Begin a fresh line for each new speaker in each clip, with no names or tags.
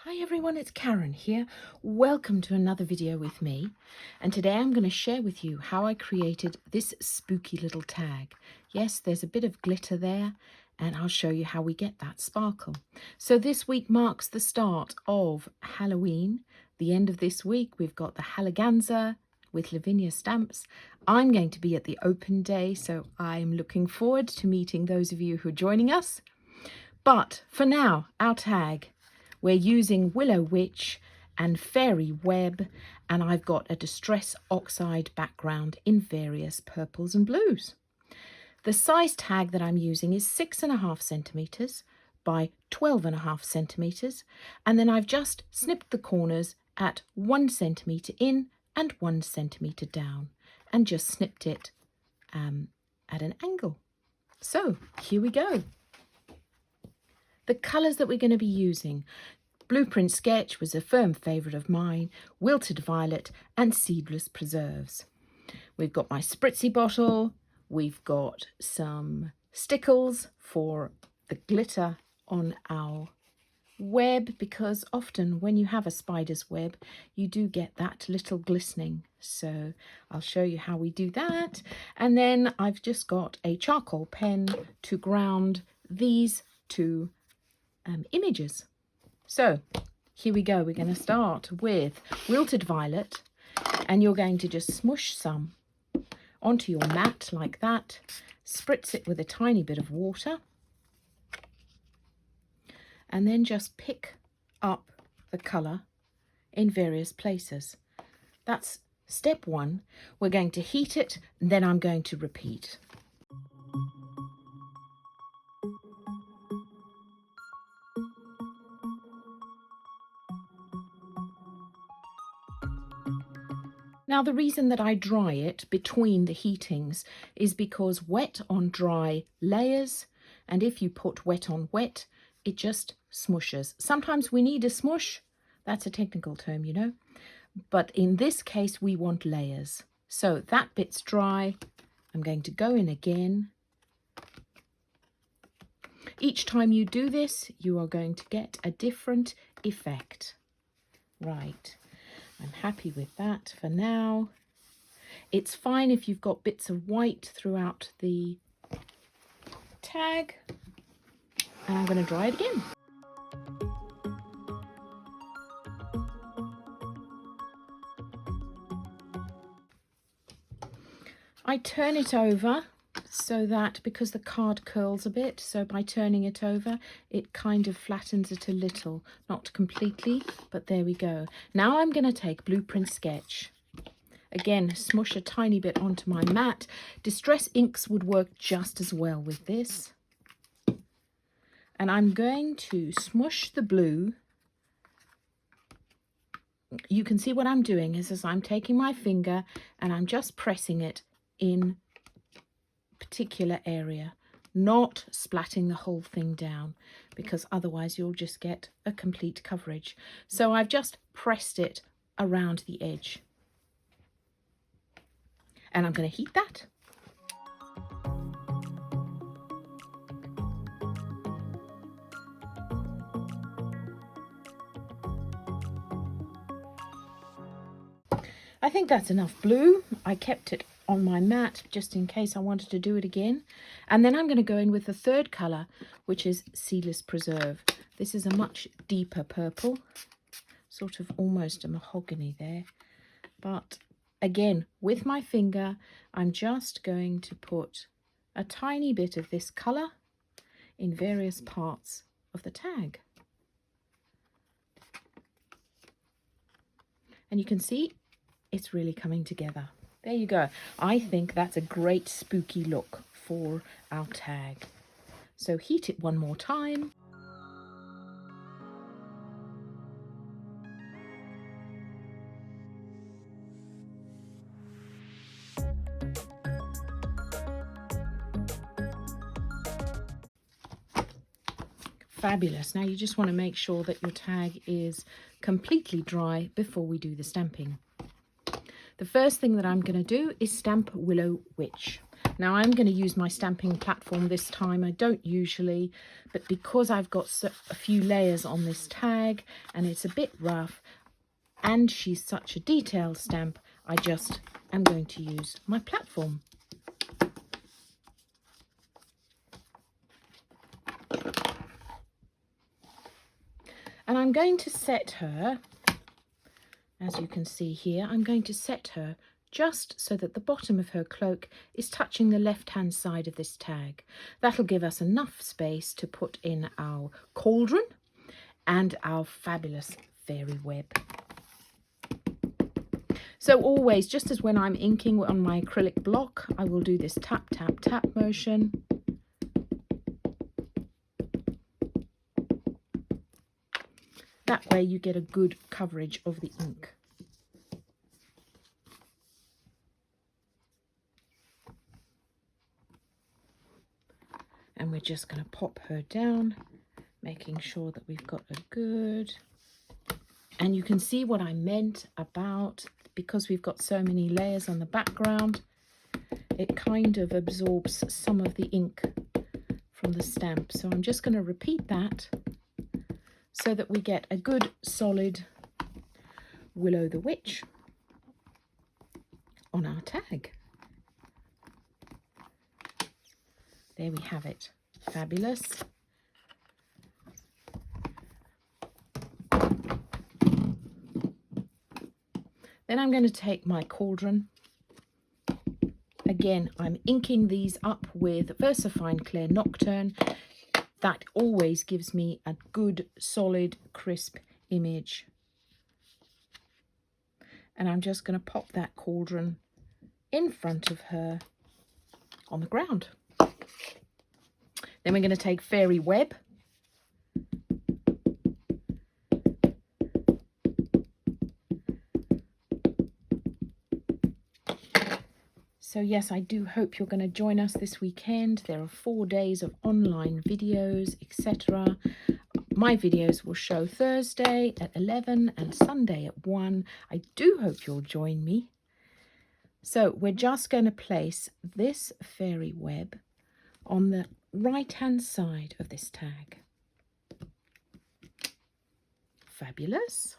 Hi everyone, it's Karen here. Welcome to another video with me. And today I'm going to share with you how I created this spooky little tag. Yes, there's a bit of glitter there and I'll show you how we get that sparkle. So this week marks the start of Halloween. The end of this week we've got the Halaganza with Lavinia stamps. I'm going to be at the open day, so I'm looking forward to meeting those of you who are joining us. But for now, our tag. We're using Willow Witch and Fairy Web, and I've got a Distress Oxide background in various purples and blues. The size tag that I'm using is 6.5 centimetres by 12.5 centimetres, and then I've just snipped the corners at 1 centimetre in and 1 centimetre down, and just snipped it at an angle. So here we go. The colours that we're going to be using. Blueprint Sketch was a firm favourite of mine, Wilted Violet and Seedless Preserves. We've got my spritzy bottle, we've got some stickles for the glitter on our web, because often when you have a spider's web you do get that little glistening. So I'll show you how we do that. And then I've just got a charcoal pen to ground these two images. So here we go. We're going to start with Wilted Violet, and you're going to just smush some onto your mat like that. Spritz it with a tiny bit of water, and then just pick up the colour in various places. That's step one. We're going to heat it, and then I'm going to repeat. Now, the reason that I dry it between the heatings is because wet on dry layers, and if you put wet on wet, it just smushes. Sometimes we need a smush. That's a technical term, you know. But in this case, we want layers. So that bit's dry. I'm going to go in again. Each time you do this, you are going to get a different effect. Right. I'm happy with that for now. It's fine if you've got bits of white throughout the tag. And I'm going to dry it again. I turn it over so that, because the card curls a bit, so by turning it over it kind of flattens it a little, not completely, but there we go. Now I'm going to take Blueprint Sketch. Again, smush a tiny bit onto my mat. Distress inks would work just as well with this. And I'm going to smush the blue. You can see what I'm doing is I'm taking my finger and I'm just pressing it in particular area, not splatting the whole thing down, because otherwise you'll just get a complete coverage. So I've just pressed it around the edge, and I'm going to heat that. I think that's enough blue. I kept it on my mat just in case I wanted to do it again. And then I'm going to go in with the third colour, which is Seedless Preserve. This is a much deeper purple, sort of almost a mahogany there. But again, with my finger, I'm just going to put a tiny bit of this colour in various parts of the tag. And you can see it's really coming together. There you go. I think that's a great spooky look for our tag. So heat it one more time. Fabulous. Now you just want to make sure that your tag is completely dry before we do the stamping. The first thing that I'm going to do is stamp Willow Witch. Now I'm going to use my stamping platform this time. I don't usually, but because I've got a few layers on this tag and it's a bit rough and she's such a detailed stamp, I just am going to use my platform. And I'm going to set her, as you can see here, I'm going to set her just so that the bottom of her cloak is touching the left-hand side of this tag. That'll give us enough space to put in our cauldron and our fabulous fairy web. So always, just as when I'm inking on my acrylic block, I will do this tap, tap, tap motion. That way you get a good coverage of the ink. And we're just going to pop her down, making sure that we've got a good... And you can see what I meant about, because we've got so many layers on the background, it kind of absorbs some of the ink from the stamp. So I'm just going to repeat that so that we get a good solid Willow the Witch on our tag. There we have it. Fabulous. Then I'm going to take my cauldron. Again, I'm inking these up with VersaFine Clair Nocturne. That always gives me a good, solid, crisp image. And I'm just going to pop that cauldron in front of her on the ground. Then we're going to take Fairy Web. So yes, I do hope you're going to join us this weekend. There are 4 days of online videos, etc. My videos will show Thursday at 11 and Sunday at 1. I do hope you'll join me. So we're just going to place this fairy web on the right-hand side of this tag. Fabulous.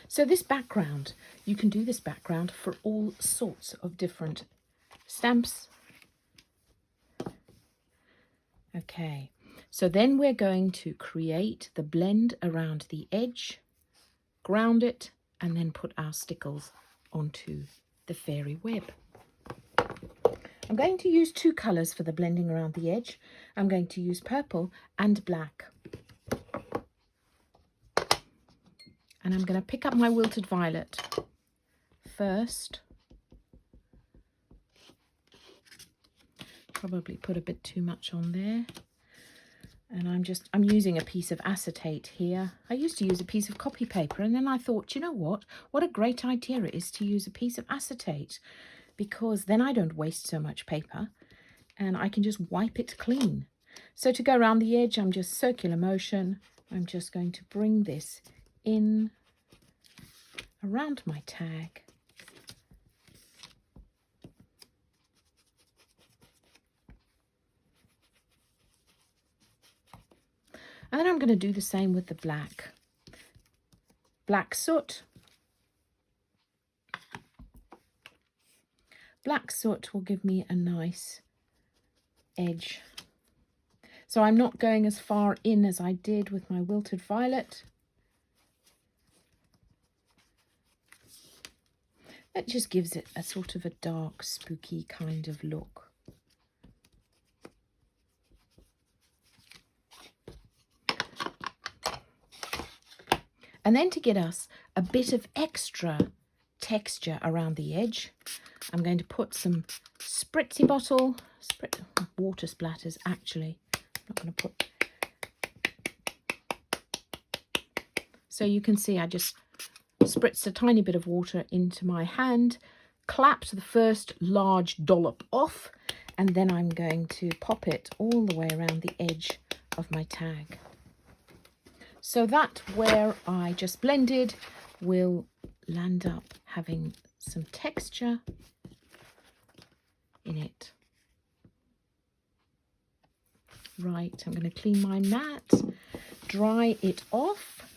So this background, you can do this background for all sorts of different stamps. Okay, so then we're going to create the blend around the edge, ground it, and then put our stickles onto the fairy web. I'm going to use 2 colours for the blending around the edge. I'm going to use purple and black. And I'm going to pick up my wilted violet first. Probably put a bit too much on there. And I'm using a piece of acetate here. I used to use a piece of copy paper, and then I thought, you know what a great idea it is to use a piece of acetate, because then I don't waste so much paper and I can just wipe it clean. So to go around the edge, I'm just circular motion. I'm just going to bring this in around my tag. And then I'm going to do the same with the black. Black soot. Black soot will give me a nice edge. So I'm not going as far in as I did with my wilted violet. That just gives it a sort of a dark, spooky kind of look. And then to get us a bit of extra texture around the edge, I'm going to put some spritzy bottle, water splatters actually. I'm not going to put... So you can see I just spritzed a tiny bit of water into my hand, clapped the first large dollop off, and then I'm going to pop it all the way around the edge of my tag. So that where I just blended will land up having some texture in it. Right, I'm going to clean my mat, dry it off.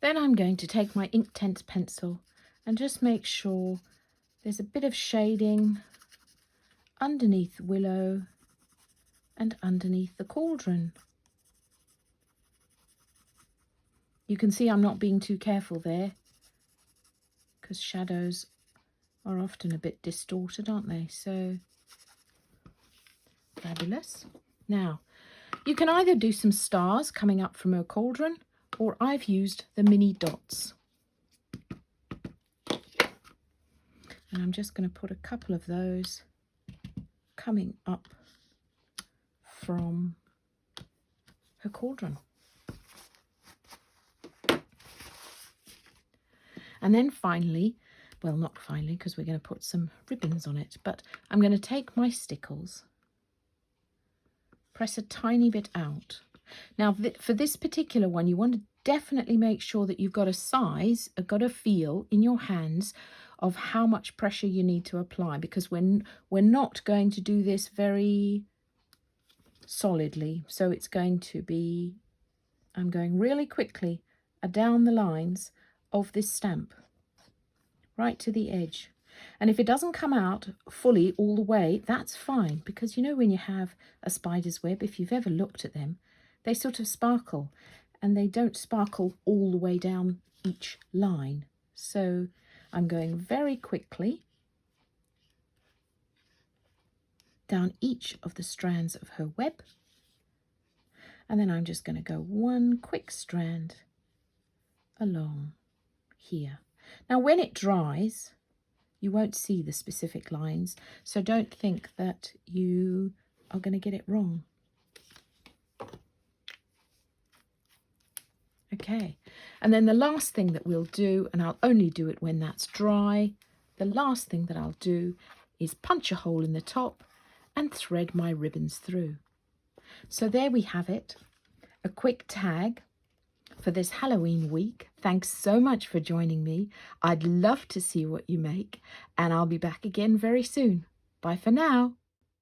Then I'm going to take my Inktense pencil and just make sure there's a bit of shading underneath Willow and underneath the cauldron. You can see I'm not being too careful there because shadows are often a bit distorted, aren't they? So fabulous. Now, you can either do some stars coming up from a cauldron, or I've used the mini dots. And I'm just going to put a couple of those coming up from her cauldron. And then finally, well, not finally, because we're going to put some ribbons on it, but I'm going to take my stickles, press a tiny bit out. Now, for this particular one, you want to definitely make sure that you've got a size, got a feel in your hands of how much pressure you need to apply, because we're not going to do this very solidly. So it's going to be, I'm going really quickly down the lines of this stamp, right to the edge. And if it doesn't come out fully all the way, that's fine, because you know when you have a spider's web, if you've ever looked at them, they sort of sparkle, and they don't sparkle all the way down each line. So I'm going very quickly down each of the strands of her web, and then I'm just going to go one quick strand along here. Now when it dries, you won't see the specific lines, so don't think that you are going to get it wrong. Okay, and then the last thing that we'll do, and I'll only do it when that's dry, the last thing that I'll do is punch a hole in the top and thread my ribbons through. So there we have it, a quick tag for this Halloween week. Thanks so much for joining me. I'd love to see what you make, and I'll be back again very soon. Bye for now.